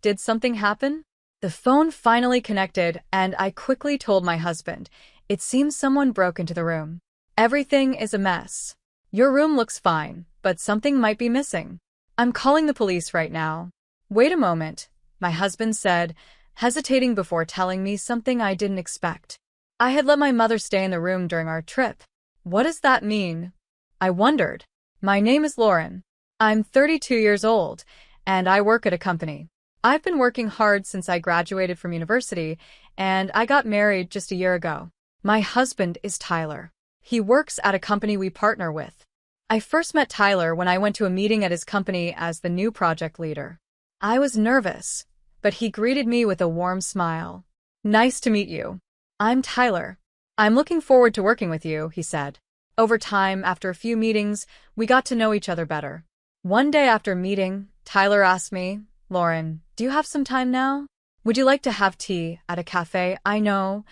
Did something happen? The phone finally connected, and I quickly told my husband. It seems someone broke into the room. Everything is a mess. Your room looks fine, but something might be missing. I'm calling the police right now. Wait a moment, my husband said, hesitating before telling me something I didn't expect. I had let my mother stay in the room during our trip. What does that mean? I wondered. My name is Lauren. I'm 32 years old, and I work at a company. I've been working hard since I graduated from university, and I got married just a year ago. My husband is Tyler. He works at a company we partner with. I first met Tyler when I went to a meeting at his company as the new project leader. I was nervous, but he greeted me with a warm smile. Nice to meet you. I'm Tyler. I'm looking forward to working with you, he said. Over time, after a few meetings, we got to know each other better. One day after meeting, Tyler asked me, Lauren, do you have some time now? Would you like to have tea at a cafe? I know.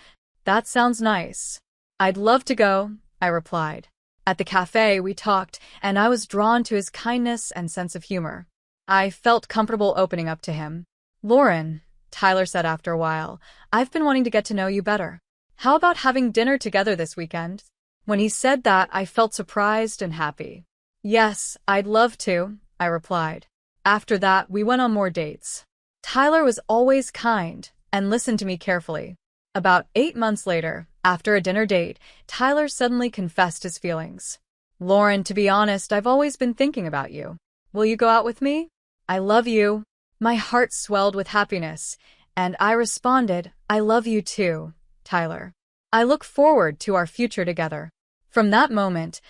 That sounds nice. I'd love to go, I replied. At the cafe, we talked, and I was drawn to his kindness and sense of humor. I felt comfortable opening up to him. Lauren, Tyler said after a while, I've been wanting to get to know you better. How about having dinner together this weekend? When he said that, I felt surprised and happy. Yes, I'd love to, I replied. After that, we went on more dates. Tyler was always kind and listened to me carefully. About 8 months later, after a dinner date, Tyler suddenly confessed his feelings. Lauren, to be honest, I've always been thinking about you. Will you go out with me? I love you. My heart swelled with happiness, and I responded, I love you too, Tyler. I look forward to our future together. From that moment,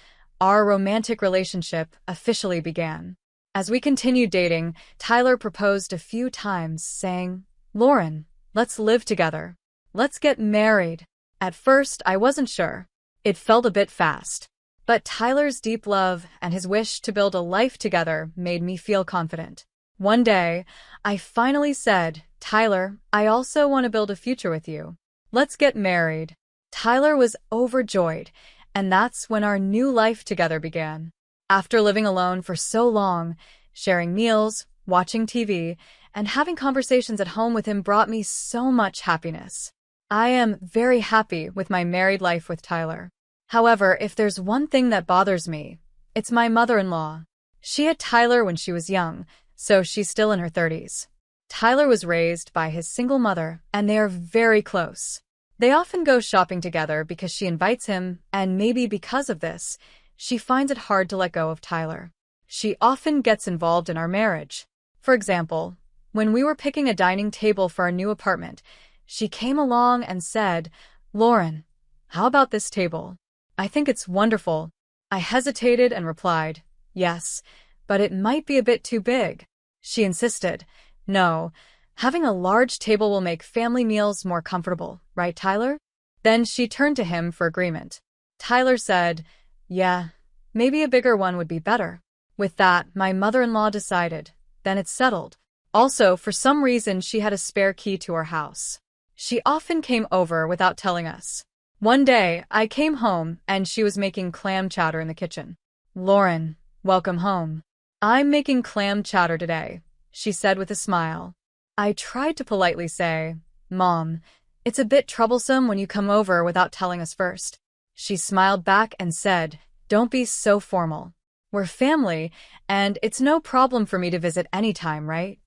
our romantic relationship officially began. As we continued dating, Tyler proposed a few times, saying, Lauren, let's live together. Let's get married. At first, I wasn't sure. It felt a bit fast. But Tyler's deep love and his wish to build a life together made me feel confident. One day, I finally said, Tyler, I also want to build a future with you. Let's get married. Tyler was overjoyed, and that's when our new life together began. After living alone for so long, sharing meals, watching TV, and having conversations at home with him brought me so much happiness. I am very happy with my married life with Tyler. However, if there's one thing that bothers me, it's my mother-in-law. She had Tyler when she was young, so she's still in her 30s. Tyler was raised by his single mother, and they are very close. They often go shopping together because she invites him, and maybe because of this, she finds it hard to let go of Tyler. She often gets involved in our marriage. For example, when we were picking a dining table for our new apartment, she came along and said, Lauren, how about this table? I think it's wonderful. I hesitated and replied, yes, but it might be a bit too big. She insisted, no, having a large table will make family meals more comfortable, right, Tyler? Then she turned to him for agreement. Tyler said, yeah, maybe a bigger one would be better. With that, my mother-in-law decided. Then it's settled. Also, for some reason, she had a spare key to our house. She often came over without telling us. One day, I came home and she was making clam chowder in the kitchen. Lauren, welcome home. I'm making clam chowder today, she said with a smile. I tried to politely say, Mom, it's a bit troublesome when you come over without telling us first. She smiled back and said, don't be so formal. We're family, and it's no problem for me to visit anytime, right?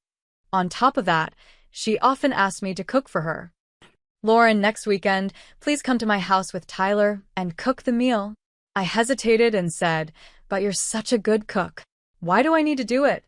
On top of that, she often asked me to cook for her. Lauren, next weekend, please come to my house with Tyler and cook the meal. I hesitated and said, but you're such a good cook. Why do I need to do it?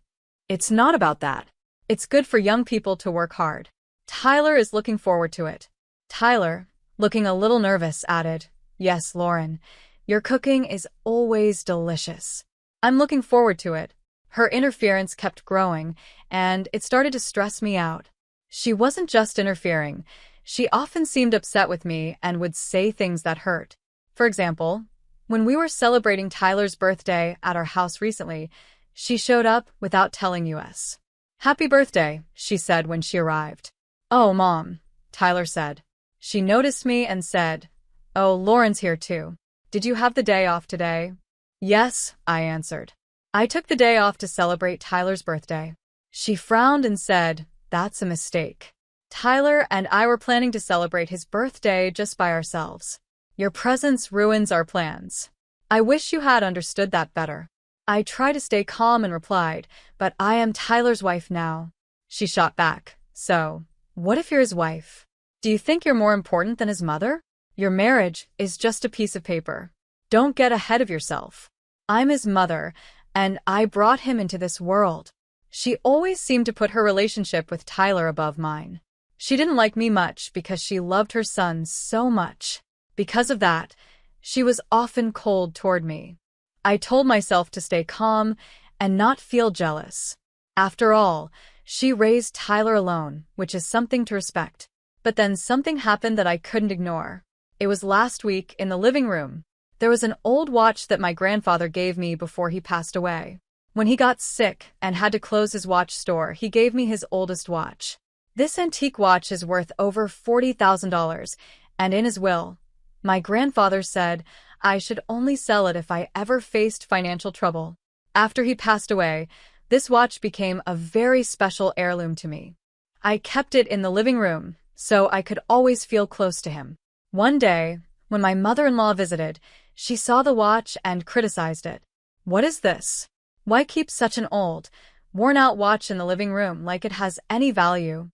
It's not about that. It's good for young people to work hard. Tyler is looking forward to it. Tyler, looking a little nervous, added, yes, Lauren, your cooking is always delicious. I'm looking forward to it. Her interference kept growing, and it started to stress me out. She wasn't just interfering. She often seemed upset with me and would say things that hurt. For example, when we were celebrating Tyler's birthday at our house recently, she showed up without telling us. Happy birthday, she said when she arrived. Oh, Mom, Tyler said. She noticed me and said, oh, Lauren's here too. Did you have the day off today? Yes, I answered. I took the day off to celebrate Tyler's birthday. She frowned and said, that's a mistake. Tyler and I were planning to celebrate his birthday just by ourselves. Your presence ruins our plans. I wish you had understood that better. I tried to stay calm and replied, but I am Tyler's wife now. She shot back, so, what if you're his wife? Do you think you're more important than his mother? Your marriage is just a piece of paper. Don't get ahead of yourself. I'm his mother, and I brought him into this world. She always seemed to put her relationship with Tyler above mine. She didn't like me much because she loved her son so much. Because of that, she was often cold toward me. I told myself to stay calm and not feel jealous. After all, she raised Tyler alone, which is something to respect. But then something happened that I couldn't ignore. It was last week in the living room. There was an old watch that my grandfather gave me before he passed away. When he got sick and had to close his watch store, he gave me his oldest watch. This antique watch is worth over $40,000, and in his will, my grandfather said I should only sell it if I ever faced financial trouble. After he passed away, this watch became a very special heirloom to me. I kept it in the living room so I could always feel close to him. One day, when my mother-in-law visited, she saw the watch and criticized it. What is this? Why keep such an old, worn-out watch in the living room like it has any value?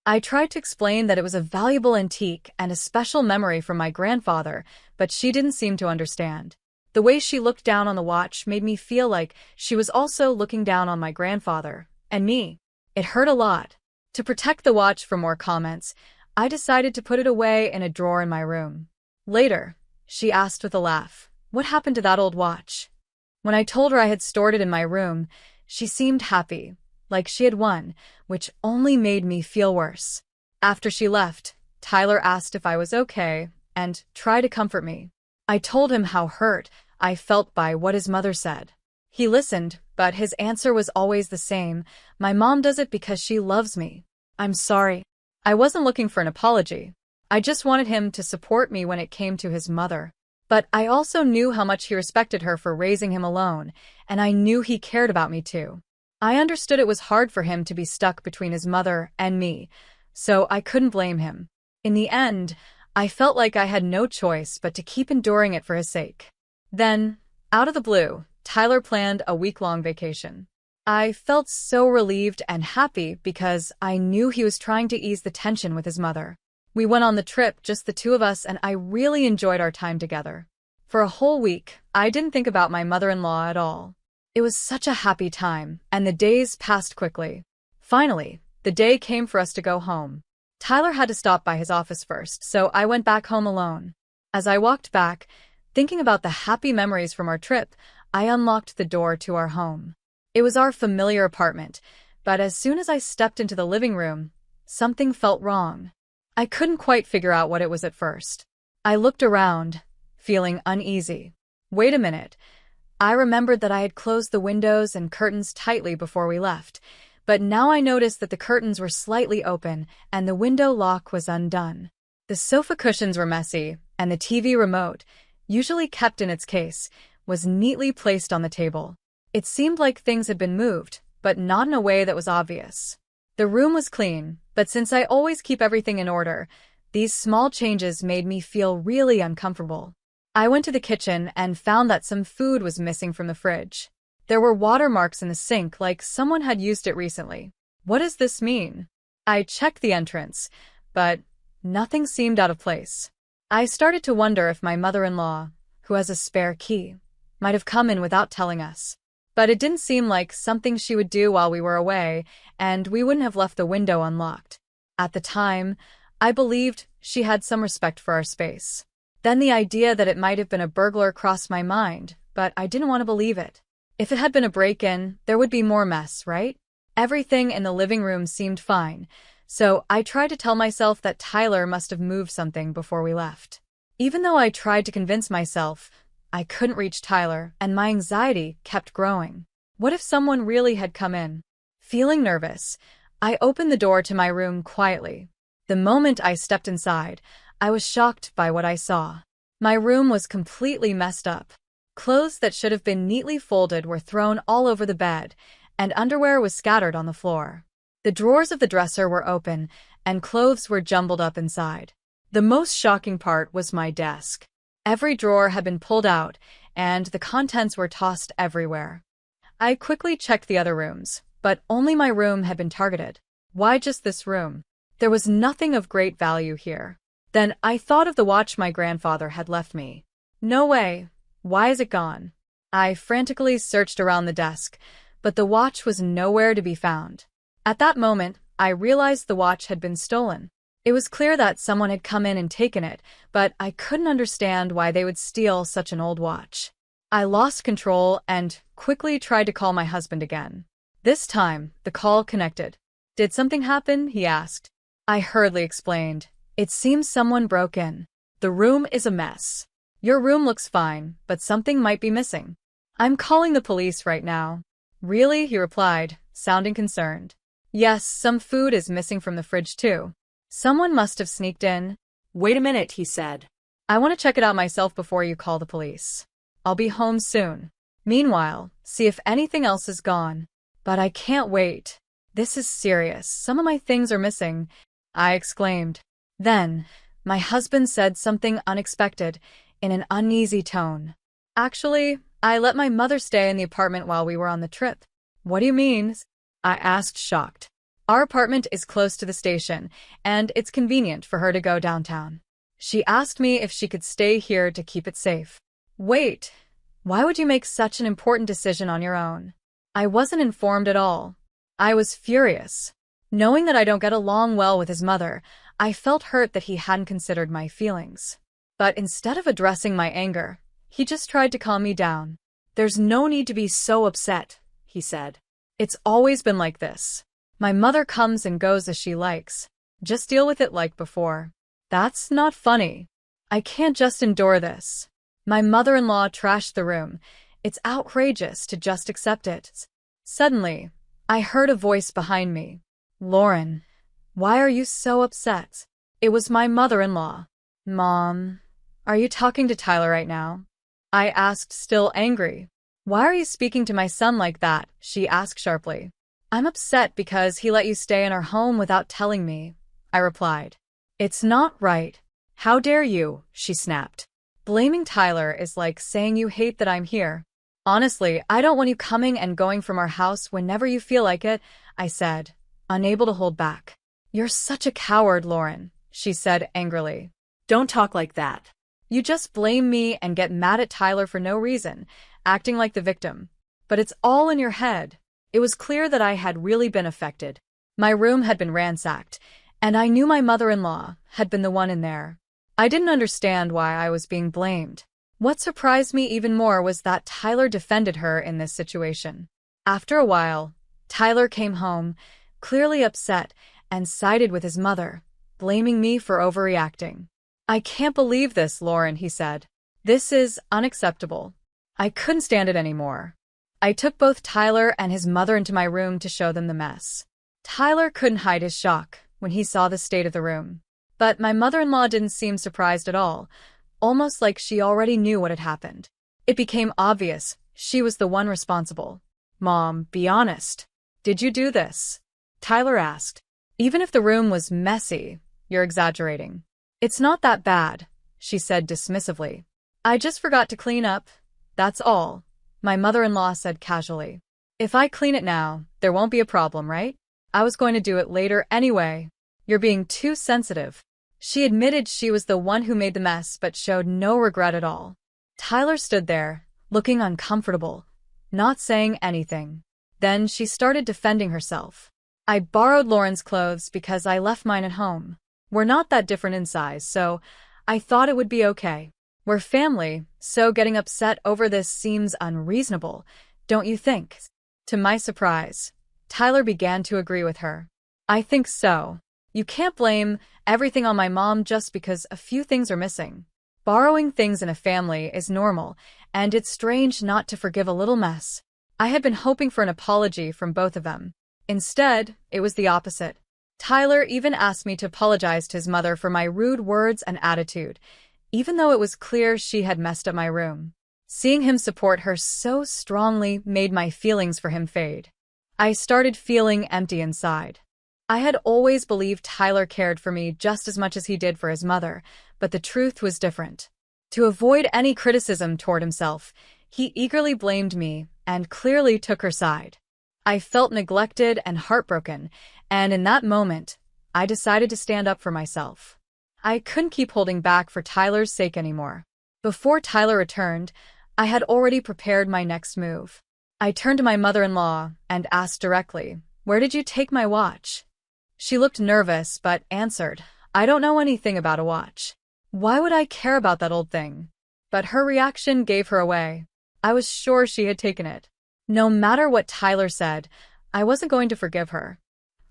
I tried to explain that it was a valuable antique and a special memory from my grandfather, but she didn't seem to understand. The way she looked down on the watch made me feel like she was also looking down on my grandfather and me. It hurt a lot. To protect the watch from more comments, I decided to put it away in a drawer in my room. Later, she asked with a laugh, "What happened to that old watch?" When I told her I had stored it in my room, she seemed happy, like she had won, which only made me feel worse. After she left, Tyler asked if I was okay and tried to comfort me. I told him how hurt I felt by what his mother said. He listened, but his answer was always the same. My mom does it because she loves me. I'm sorry. I wasn't looking for an apology. I just wanted him to support me when it came to his mother. But I also knew how much he respected her for raising him alone, and I knew he cared about me too. I understood it was hard for him to be stuck between his mother and me, so I couldn't blame him. In the end, I felt like I had no choice but to keep enduring it for his sake. Then, out of the blue, Tyler planned a week-long vacation. I felt so relieved and happy because I knew he was trying to ease the tension with his mother. We went on the trip, just the two of us, and I really enjoyed our time together. For a whole week, I didn't think about my mother-in-law at all. It was such a happy time, and the days passed quickly. Finally, the day came for us to go home. Tyler had to stop by his office first, so I went back home alone. As I walked back, thinking about the happy memories from our trip, I unlocked the door to our home. It was our familiar apartment, but as soon as I stepped into the living room, something felt wrong. I couldn't quite figure out what it was at first. I looked around, feeling uneasy. Wait a minute. I remembered that I had closed the windows and curtains tightly before we left, but now I noticed that the curtains were slightly open and the window lock was undone. The sofa cushions were messy, and the TV remote, usually kept in its case, was neatly placed on the table. It seemed like things had been moved, but not in a way that was obvious. The room was clean, but since I always keep everything in order, these small changes made me feel really uncomfortable. I went to the kitchen and found that some food was missing from the fridge. There were watermarks in the sink like someone had used it recently. What does this mean? I checked the entrance, but nothing seemed out of place. I started to wonder if my mother-in-law, who has a spare key, might have come in without telling us. But it didn't seem like something she would do while we were away, and we wouldn't have left the window unlocked. At the time, I believed she had some respect for our space. Then the idea that it might have been a burglar crossed my mind, but I didn't want to believe it. If it had been a break-in, there would be more mess, right? Everything in the living room seemed fine, so I tried to tell myself that Tyler must have moved something before we left. Even though I tried to convince myself, I couldn't reach Tyler, and my anxiety kept growing. What if someone really had come in? Feeling nervous, I opened the door to my room quietly. The moment I stepped inside, I was shocked by what I saw. My room was completely messed up. Clothes that should have been neatly folded were thrown all over the bed, and underwear was scattered on the floor. The drawers of the dresser were open, and clothes were jumbled up inside. The most shocking part was my desk. Every drawer had been pulled out, and the contents were tossed everywhere. I quickly checked the other rooms, but only my room had been targeted. Why just this room? There was nothing of great value here. Then I thought of the watch my grandfather had left me. No way. Why is it gone? I frantically searched around the desk, but the watch was nowhere to be found. At that moment, I realized the watch had been stolen. It was clear that someone had come in and taken it, but I couldn't understand why they would steal such an old watch. I lost control and quickly tried to call my husband again. This time, the call connected. "Did something happen?" he asked. I hurriedly explained. "It seems someone broke in. The room is a mess. Your room looks fine, but something might be missing. I'm calling the police right now." "Really?" he replied, sounding concerned. "Yes, some food is missing from the fridge too. Someone must have sneaked in." "Wait a minute," he said. "I want to check it out myself before you call the police. I'll be home soon. Meanwhile, see if anything else is gone." "But I can't wait. This is serious. Some of my things are missing," I exclaimed. Then, my husband said something unexpected in an uneasy tone. "Actually, I let my mother stay in the apartment while we were on the trip." "What do you mean?" I asked, shocked. "Our apartment is close to the station, and it's convenient for her to go downtown. She asked me if she could stay here to keep it safe." "Wait, why would you make such an important decision on your own?" I wasn't informed at all. I was furious. Knowing that I don't get along well with his mother, I felt hurt that he hadn't considered my feelings. But instead of addressing my anger, he just tried to calm me down. "There's no need to be so upset," he said. "It's always been like this. My mother comes and goes as she likes. Just deal with it like before." "That's not funny. I can't just endure this. My mother-in-law trashed the room. It's outrageous to just accept it." Suddenly, I heard a voice behind me. "Lauren, why are you so upset?" It was my mother-in-law. "Mom, are you talking to Tyler right now?" I asked, still angry. "Why are you speaking to my son like that?" she asked sharply. "I'm upset because he let you stay in our home without telling me," I replied. "It's not right. How dare you?" she snapped. "Blaming Tyler is like saying you hate that I'm here." "Honestly, I don't want you coming and going from our house whenever you feel like it," I said, unable to hold back. "You're such a coward, Lauren," she said angrily. "Don't talk like that." "You just blame me and get mad at Tyler for no reason, acting like the victim. But it's all in your head." It was clear that I had really been affected. My room had been ransacked, and I knew my mother-in-law had been the one in there. I didn't understand why I was being blamed. What surprised me even more was that Tyler defended her in this situation. After a while, Tyler came home, clearly upset, and sided with his mother, blaming me for overreacting. "I can't believe this, Lauren," he said. "This is unacceptable." I couldn't stand it anymore. I took both Tyler and his mother into my room to show them the mess. Tyler couldn't hide his shock when he saw the state of the room. But my mother-in-law didn't seem surprised at all, almost like she already knew what had happened. It became obvious she was the one responsible. "Mom, be honest. Did you do this?" Tyler asked. "Even if the room was messy, you're exaggerating." "It's not that bad," she said dismissively. "I just forgot to clean up. That's all," my mother-in-law said casually. "If I clean it now, there won't be a problem, right? I was going to do it later anyway." "You're being too sensitive." She admitted she was the one who made the mess but showed no regret at all. Tyler stood there, looking uncomfortable, not saying anything. Then she started defending herself. "I borrowed Lauren's clothes because I left mine at home. We're not that different in size, so I thought it would be okay. We're family, so getting upset over this seems unreasonable, don't you think?" To my surprise, Tyler began to agree with her. "I think so. You can't blame everything on my mom just because a few things are missing. Borrowing things in a family is normal, and it's strange not to forgive a little mess." I had been hoping for an apology from both of them. Instead, it was the opposite. Tyler even asked me to apologize to his mother for my rude words and attitude, even though it was clear she had messed up my room. Seeing him support her so strongly made my feelings for him fade. I started feeling empty inside. I had always believed Tyler cared for me just as much as he did for his mother, but the truth was different. To avoid any criticism toward himself, he eagerly blamed me and clearly took her side. I felt neglected and heartbroken, and in that moment, I decided to stand up for myself. I couldn't keep holding back for Tyler's sake anymore. Before Tyler returned, I had already prepared my next move. I turned to my mother-in-law and asked directly, "Where did you take my watch?" She looked nervous but answered, "I don't know anything about a watch. Why would I care about that old thing?" But her reaction gave her away. I was sure she had taken it. No matter what Tyler said, I wasn't going to forgive her.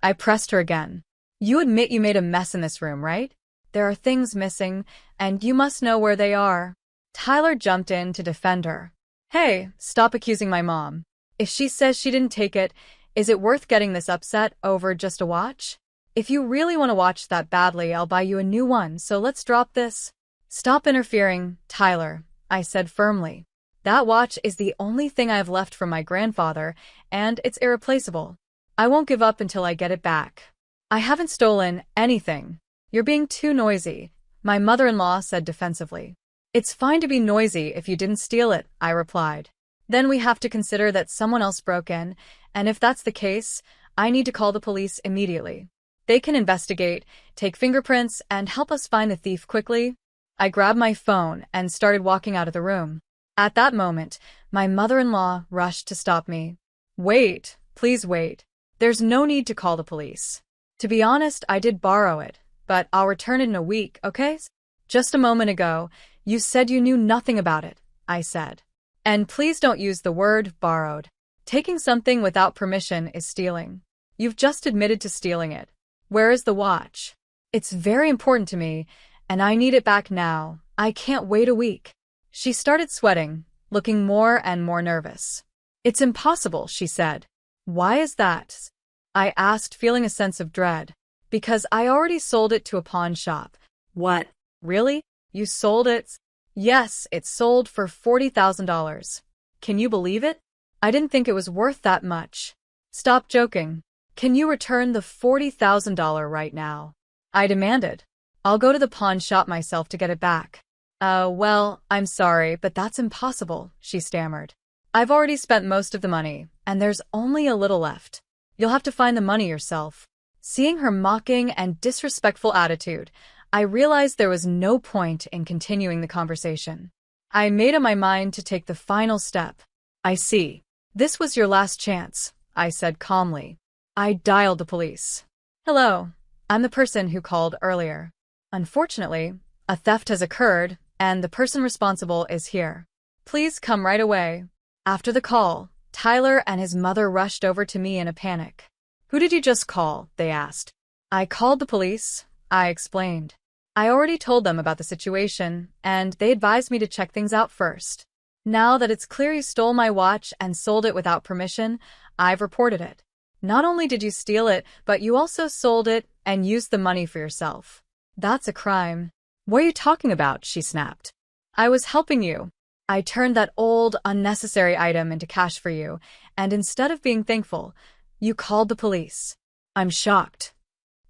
I pressed her again. "You admit you made a mess in this room, right? There are things missing, and you must know where they are." Tyler jumped in to defend her. "Hey, stop accusing my mom. If she says she didn't take it, is it worth getting this upset over just a watch? If you really want to watch that badly, I'll buy you a new one, so let's drop this." "Stop interfering, Tyler," I said firmly. "That watch is the only thing I have left from my grandfather, and it's irreplaceable. I won't give up until I get it back." "I haven't stolen anything. You're being too noisy," my mother-in-law said defensively. "It's fine to be noisy if you didn't steal it," I replied. "Then we have to consider that someone else broke in, and if that's the case, I need to call the police immediately. They can investigate, take fingerprints, and help us find the thief quickly." I grabbed my phone and started walking out of the room. At that moment, my mother-in-law rushed to stop me. "Wait, please wait. There's no need to call the police. To be honest, I did borrow it, but I'll return it in a week, okay? Just a moment ago, you said you knew nothing about it," I said. "And please don't use the word borrowed. Taking something without permission is stealing. You've just admitted to stealing it. Where is the watch? It's very important to me, and I need it back now. I can't wait a week." She started sweating, looking more and more nervous. "It's impossible," she said. "Why is that?" I asked, feeling a sense of dread. "Because I already sold it to a pawn shop." What? "Really? You sold it?" "Yes, it sold for $40,000. Can you believe it? I didn't think it was worth that much." "Stop joking. Can you return the $40,000 right now?" I demanded. "I'll go to the pawn shop myself to get it back." Well, I'm sorry, but that's impossible," she stammered. "I've already spent most of the money, and there's only a little left. You'll have to find the money yourself." Seeing her mocking and disrespectful attitude, I realized there was no point in continuing the conversation. I made up my mind to take the final step. "I see. This was your last chance," I said calmly. I dialed the police. "Hello, I'm the person who called earlier. Unfortunately, a theft has occurred, and the person responsible is here. Please come right away." After the call, Tyler and his mother rushed over to me in a panic. "Who did you just call?" they asked. "I called the police," I explained. "I already told them about the situation, and they advised me to check things out first. Now that it's clear you stole my watch and sold it without permission, I've reported it. Not only did you steal it, but you also sold it and used the money for yourself. That's a crime." "What are you talking about?" she snapped. "I was helping you. I turned that old, unnecessary item into cash for you, and instead of being thankful, you called the police." I'm shocked.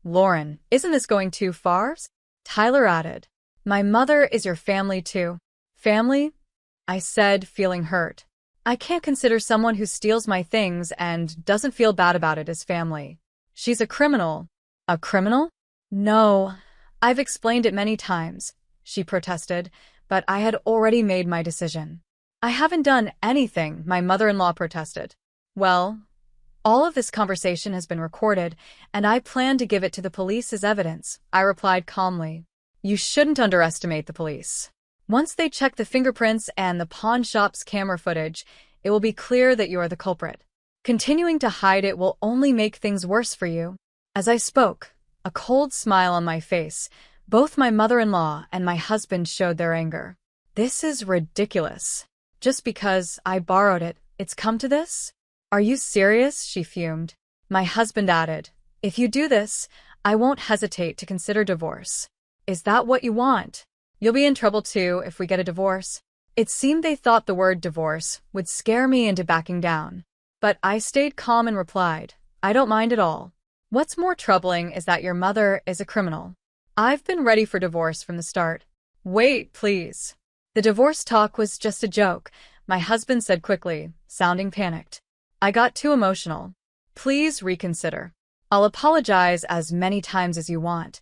"Lauren, isn't this going too far?" Tyler added. "My mother is your family too." "Family?" I said, feeling hurt. "I can't consider someone who steals my things and doesn't feel bad about it as family. She's a criminal." "A criminal?" "No. I've explained it many times," she protested, but I had already made my decision. "I haven't done anything," my mother-in-law protested. "Well, all of this conversation has been recorded, and I plan to give it to the police as evidence," I replied calmly. "You shouldn't underestimate the police. Once they check the fingerprints and the pawn shop's camera footage, it will be clear that you are the culprit. Continuing to hide it will only make things worse for you." As I spoke, a cold smile on my face, both my mother-in-law and my husband showed their anger. "This is ridiculous. Just because I borrowed it, it's come to this? Are you serious?" she fumed. My husband added, "If you do this, I won't hesitate to consider divorce." "Is that what you want? You'll be in trouble too if we get a divorce." It seemed they thought the word divorce would scare me into backing down. But I stayed calm and replied, "I don't mind at all. What's more troubling is that your mother is a criminal. I've been ready for divorce from the start. Wait, please. The divorce talk was just a joke, my husband said quickly, sounding panicked. I got too emotional. Please reconsider. I'll apologize as many times as you want.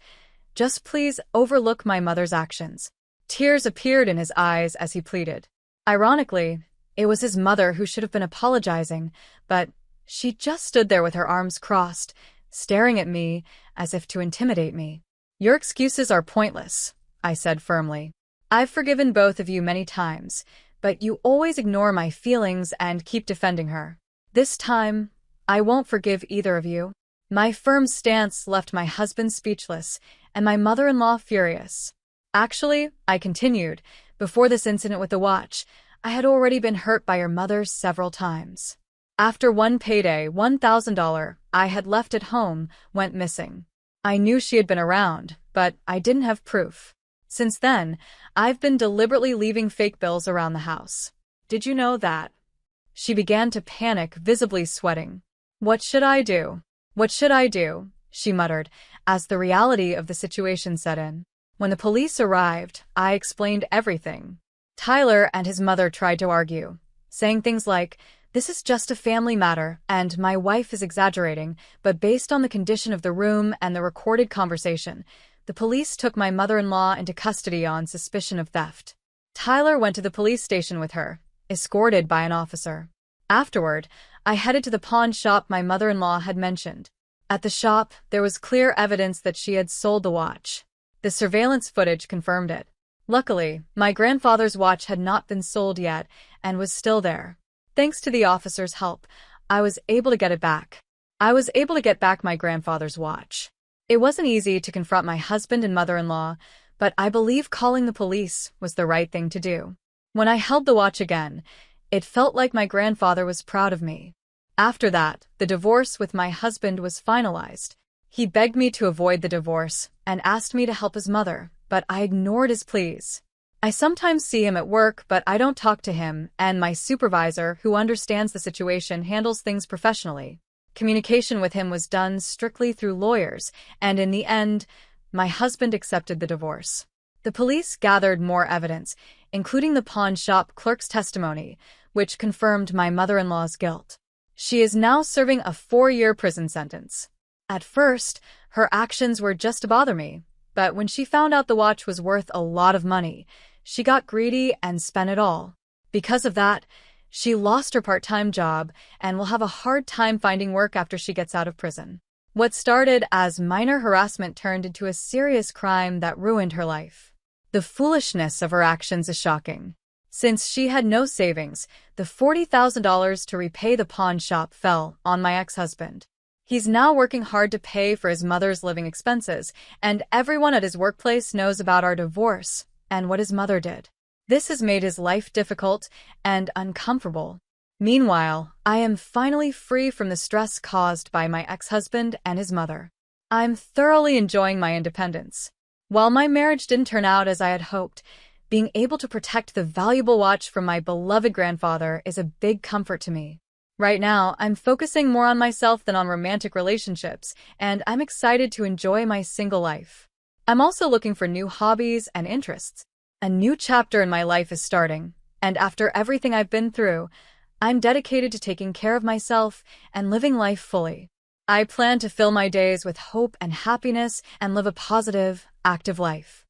Just please overlook my mother's actions. Tears appeared in his eyes as he pleaded. Ironically, it was his mother who should have been apologizing, but she just stood there with her arms crossed, staring at me as if to intimidate me. Your excuses are pointless, I said firmly. I've forgiven both of you many times, but you always ignore my feelings and keep defending her. This time, I won't forgive either of you. My firm stance left my husband speechless and my mother-in-law furious. Actually, I continued, before this incident with the watch, I had already been hurt by your mother several times. After one payday, $1,000 I had left at home went missing. I knew she had been around, but I didn't have proof. Since then, I've been deliberately leaving fake bills around the house. Did you know that? She began to panic, visibly sweating. What should I do? What should I do? She muttered, as the reality of the situation set in. When the police arrived, I explained everything. Tyler and his mother tried to argue, saying things like, "This is just a family matter, and my wife is exaggerating," but based on the condition of the room and the recorded conversation, the police took my mother-in-law into custody on suspicion of theft. Tyler went to the police station with her, escorted by an officer. Afterward, I headed to the pawn shop my mother-in-law had mentioned. At the shop, there was clear evidence that she had sold the watch. The surveillance footage confirmed it. Luckily, my grandfather's watch had not been sold yet and was still there. Thanks to the officer's help, I was able to get it back. I was able to get back my grandfather's watch. It wasn't easy to confront my husband and mother-in-law, but I believe calling the police was the right thing to do. When I held the watch again, it felt like my grandfather was proud of me. After that, the divorce with my husband was finalized. He begged me to avoid the divorce and asked me to help his mother, but I ignored his pleas. I sometimes see him at work, but I don't talk to him, and my supervisor, who understands the situation, handles things professionally. Communication with him was done strictly through lawyers, and in the end, my husband accepted the divorce. The police gathered more evidence, including the pawn shop clerk's testimony, which confirmed my mother-in-law's guilt. She is now serving a 4-year prison sentence. At first, her actions were just to bother me, but when she found out the watch was worth a lot of money, she got greedy and spent it all. Because of that, she lost her part-time job and will have a hard time finding work after she gets out of prison. What started as minor harassment turned into a serious crime that ruined her life. The foolishness of her actions is shocking. Since she had no savings, the $40,000 to repay the pawn shop fell on my ex-husband. He's now working hard to pay for his mother's living expenses, and everyone at his workplace knows about our divorce and what his mother did. This has made his life difficult and uncomfortable. Meanwhile, I am finally free from the stress caused by my ex-husband and his mother. I'm thoroughly enjoying my independence. While my marriage didn't turn out as I had hoped, being able to protect the valuable watch from my beloved grandfather is a big comfort to me. Right now, I'm focusing more on myself than on romantic relationships, and I'm excited to enjoy my single life. I'm also looking for new hobbies and interests. A new chapter in my life is starting, and after everything I've been through, I'm dedicated to taking care of myself and living life fully. I plan to fill my days with hope and happiness and live a positive, active life.